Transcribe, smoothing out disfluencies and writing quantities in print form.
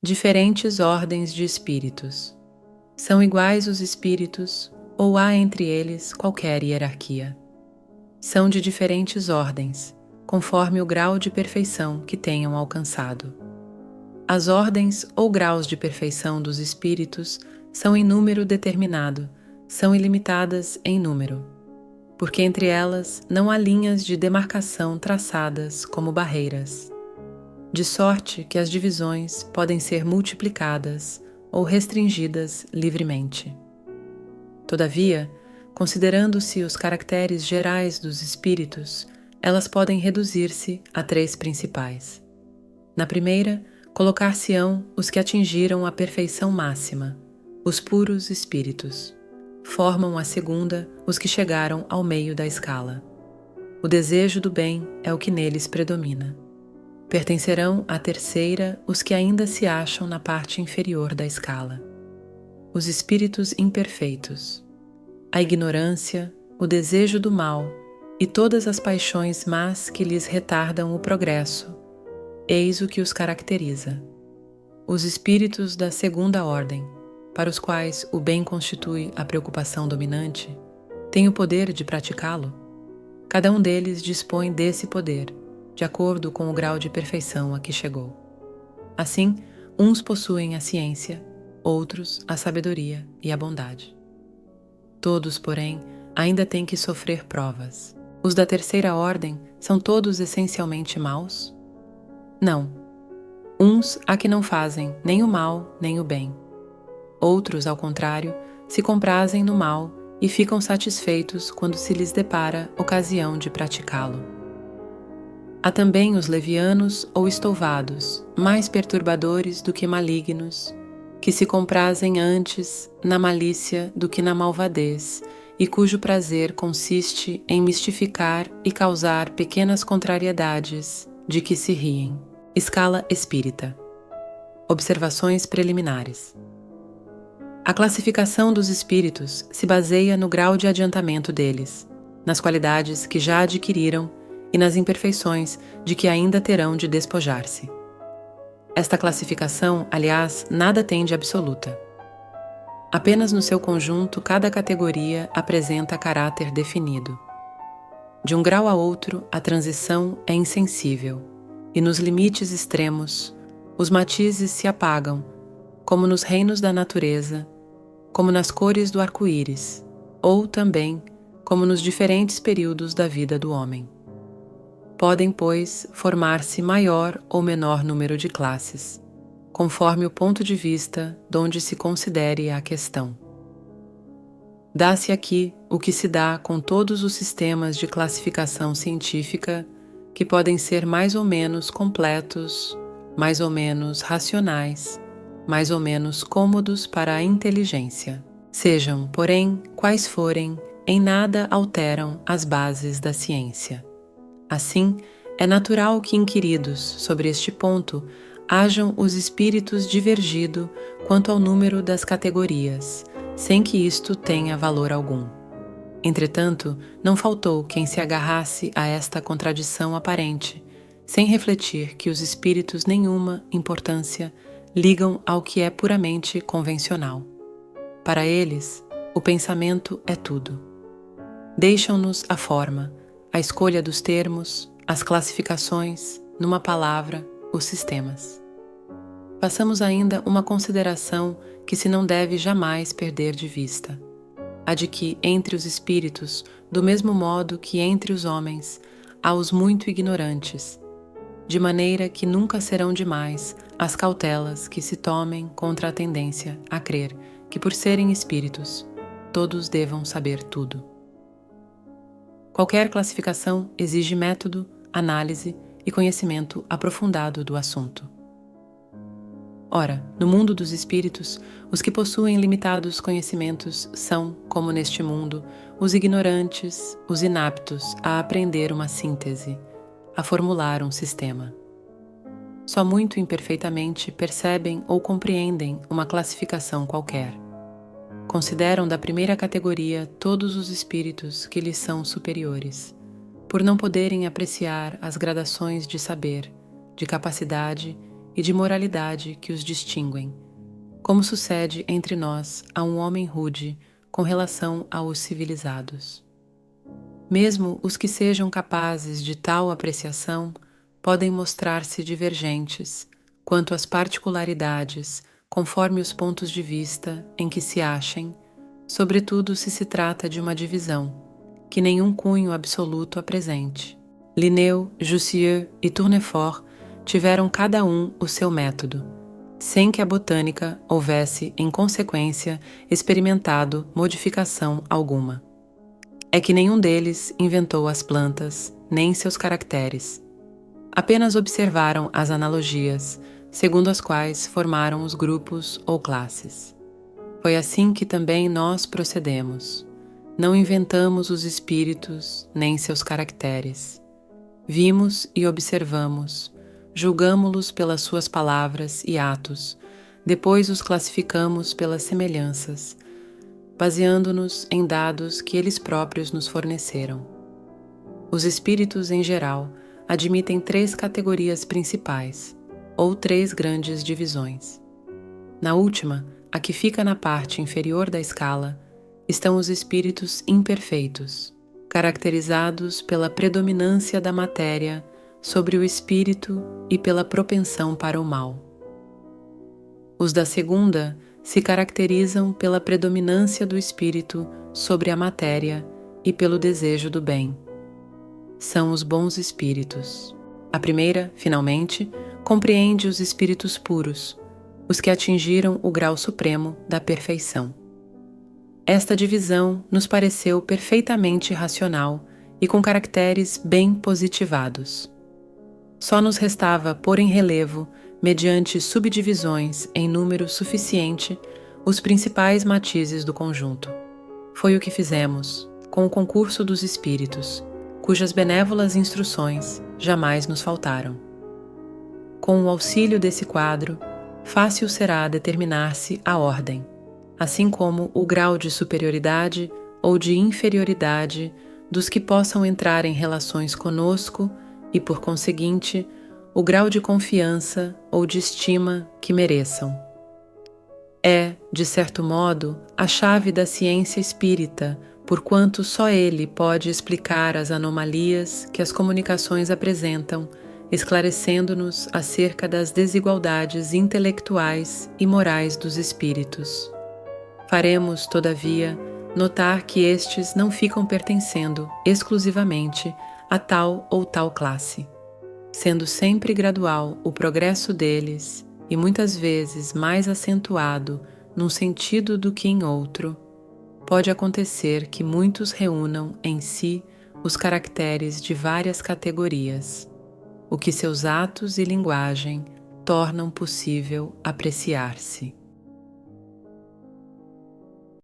Diferentes ordens de espíritos. São iguais os espíritos ou há entre eles qualquer hierarquia? São de diferentes ordens, conforme o grau de perfeição que tenham alcançado. As ordens ou graus de perfeição dos espíritos são em número determinado, são ilimitadas em número, porque entre elas não há linhas de demarcação traçadas como barreiras, de sorte que as divisões podem ser multiplicadas ou restringidas livremente. Todavia, considerando-se os caracteres gerais dos espíritos, elas podem reduzir-se a 3 principais. Na primeira, colocar-se-ão os que atingiram a perfeição máxima, os puros espíritos. Formam a segunda os que chegaram ao meio da escala. O desejo do bem é o que neles predomina. Pertencerão à terceira os que ainda se acham na parte inferior da escala. Os espíritos imperfeitos. A ignorância, o desejo do mal e todas as paixões más que lhes retardam o progresso, eis o que os caracteriza. Os espíritos da segunda ordem, para os quais o bem constitui a preocupação dominante, têm o poder de praticá-lo. Cada um deles dispõe desse poder, de acordo com o grau de perfeição a que chegou. Assim, uns possuem a ciência, outros a sabedoria e a bondade. Todos, porém, ainda têm que sofrer provas. Os da terceira ordem são todos essencialmente maus? Não. Uns há que não fazem nem o mal nem o bem. Outros, ao contrário, se comprazem no mal e ficam satisfeitos quando se lhes depara ocasião de praticá-lo. Há também os levianos ou estouvados, mais perturbadores do que malignos, que se comprazem antes na malícia do que na malvadez, e cujo prazer consiste em mistificar e causar pequenas contrariedades de que se riem. Escala espírita. Observações preliminares. A classificação dos espíritos se baseia no grau de adiantamento deles, nas qualidades que já adquiriram e nas imperfeições de que ainda terão de despojar-se. Esta classificação, aliás, nada tem de absoluta. Apenas no seu conjunto cada categoria apresenta caráter definido. De um grau a outro, a transição é insensível, e nos limites extremos, os matizes se apagam, como nos reinos da natureza, como nas cores do arco-íris, ou também como nos diferentes períodos da vida do homem. Podem, pois, formar-se maior ou menor número de classes, conforme o ponto de vista donde se considere a questão. Dá-se aqui o que se dá com todos os sistemas de classificação científica, que podem ser mais ou menos completos, mais ou menos racionais, mais ou menos cômodos para a inteligência. Sejam, porém, quais forem, em nada alteram as bases da ciência. Assim, é natural que inquiridos sobre este ponto hajam os espíritos divergido quanto ao número das categorias, sem que isto tenha valor algum. Entretanto, não faltou quem se agarrasse a esta contradição aparente, sem refletir que os espíritos nenhuma importância ligam ao que é puramente convencional. Para eles, o pensamento é tudo. Deixam-nos a forma, a escolha dos termos, as classificações, numa palavra, os sistemas. Passamos ainda uma consideração que se não deve jamais perder de vista, a de que entre os espíritos, do mesmo modo que entre os homens, há os muito ignorantes, de maneira que nunca serão demais as cautelas que se tomem contra a tendência a crer que, por serem espíritos, todos devam saber tudo. Qualquer classificação exige método, análise e conhecimento aprofundado do assunto. Ora, no mundo dos espíritos, os que possuem limitados conhecimentos são, como neste mundo, os ignorantes, os inaptos a aprender uma síntese, a formular um sistema. Só muito imperfeitamente percebem ou compreendem uma classificação qualquer. Consideram da primeira categoria todos os espíritos que lhes são superiores, por não poderem apreciar as gradações de saber, de capacidade e de moralidade que os distinguem, como sucede entre nós a um homem rude com relação aos civilizados. Mesmo os que sejam capazes de tal apreciação podem mostrar-se divergentes quanto às particularidades conforme os pontos de vista em que se achem, sobretudo se trata de uma divisão, que nenhum cunho absoluto apresente. Linneu, Jussieu e Tournefort tiveram cada um o seu método, sem que a botânica houvesse, em consequência, experimentado modificação alguma. É que nenhum deles inventou as plantas, nem seus caracteres. Apenas observaram as analogias, segundo as quais formaram os grupos ou classes. Foi assim que também nós procedemos. Não inventamos os espíritos, nem seus caracteres. Vimos e observamos, julgamo-los pelas suas palavras e atos, depois os classificamos pelas semelhanças, baseando-nos em dados que eles próprios nos forneceram. Os espíritos, em geral, admitem 3 categorias principais, ou 3 grandes divisões. Na última, a que fica na parte inferior da escala, estão os espíritos imperfeitos, caracterizados pela predominância da matéria sobre o espírito e pela propensão para o mal. Os da segunda se caracterizam pela predominância do espírito sobre a matéria e pelo desejo do bem. São os bons espíritos. A primeira, finalmente, compreende os espíritos puros, os que atingiram o grau supremo da perfeição. Esta divisão nos pareceu perfeitamente racional e com caracteres bem positivados. Só nos restava pôr em relevo, mediante subdivisões em número suficiente, os principais matizes do conjunto. Foi o que fizemos, com o concurso dos espíritos, cujas benévolas instruções jamais nos faltaram. Com o auxílio desse quadro, fácil será determinar-se a ordem, assim como o grau de superioridade ou de inferioridade dos que possam entrar em relações conosco e, por conseguinte, o grau de confiança ou de estima que mereçam. É, de certo modo, a chave da ciência espírita, porquanto só ele pode explicar as anomalias que as comunicações apresentam, esclarecendo-nos acerca das desigualdades intelectuais e morais dos espíritos. Faremos, todavia, notar que estes não ficam pertencendo exclusivamente a tal ou tal classe, sendo sempre gradual o progresso deles e muitas vezes mais acentuado num sentido do que em outro, pode acontecer que muitos reúnam em si os caracteres de várias categorias, o que seus atos e linguagem tornam possível apreciar-se.